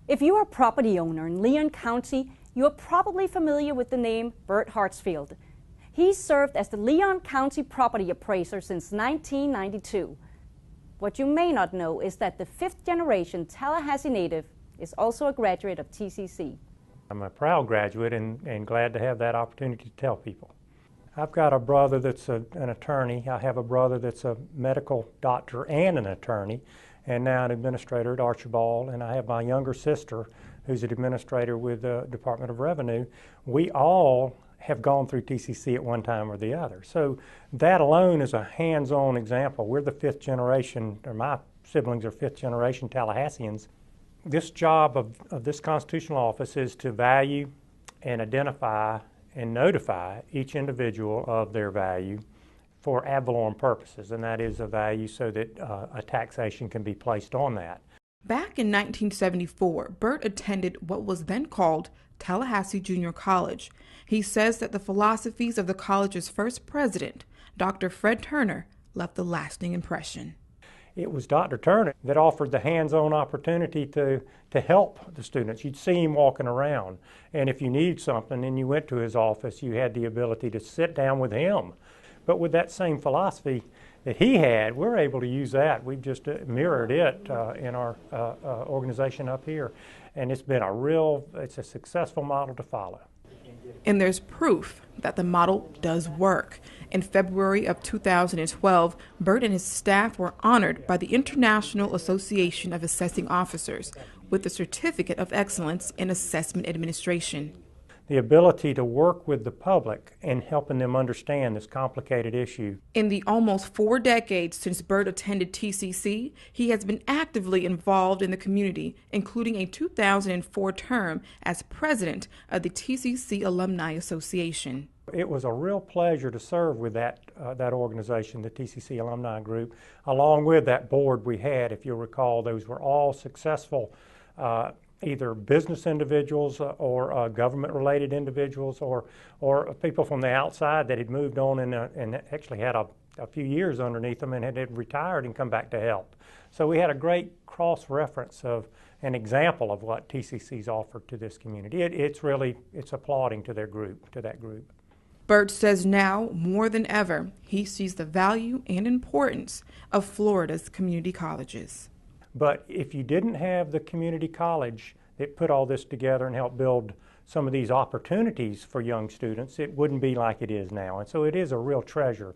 If you are a property owner in Leon County, you are probably familiar with the name Bert Hartfield. He served as the Leon County Property Appraiser since 1992. What you may not know is that the fifth-generation Tallahassee native is also a graduate of TCC. I'm a proud graduate and glad to have that opportunity to tell people. I've got a brother that's an attorney. I have a brother that's a medical doctor and an attorney, and now an administrator at Archibald, and I have my younger sister who's an administrator with the Department of Revenue. We all have gone through TCC at one time or the other. So that alone is a hands-on example. We're the fifth generation, or my siblings are fifth generation Tallahasseans. This job of this constitutional office is to value and identify and notify each individual of their value for ad valorem purposes, and that is a value so that a taxation can be placed on that. Back in 1974, Bert attended what was then called Tallahassee Junior College. He says that the philosophies of the college's first president, Dr. Fred Turner, left a lasting impression. It was Dr. Turner that offered the hands-on opportunity to help the students. You'd see him walking around, and if you needed something and you went to his office, you had the ability to sit down with him. But with that same philosophy that he had, we're able to use that. We've just mirrored it in our organization up here, and it's been it's a successful model to follow. And there's proof that the model does work. In February of 2012, Bert and his staff were honored by the International Association of Assessing Officers with the Certificate of Excellence in Assessment Administration. The ability to work with the public and helping them understand this complicated issue. In the almost 4 decades since Bert attended TCC, he has been actively involved in the community, including a 2004 term as president of the TCC Alumni Association. It was a real pleasure to serve with that organization, the TCC Alumni Group, along with that board we had. If you'll recall, those were all successful either business individuals or government-related individuals or people from the outside that had moved on and actually had a few years underneath them and had retired and come back to help. So we had a great cross-reference of an example of what TCC's offered to this community. It's applauding to that group. Bert says now, more than ever, he sees the value and importance of Florida's community colleges. But if you didn't have the community college that put all this together and helped build some of these opportunities for young students, it wouldn't be like it is now. And so it is a real treasure.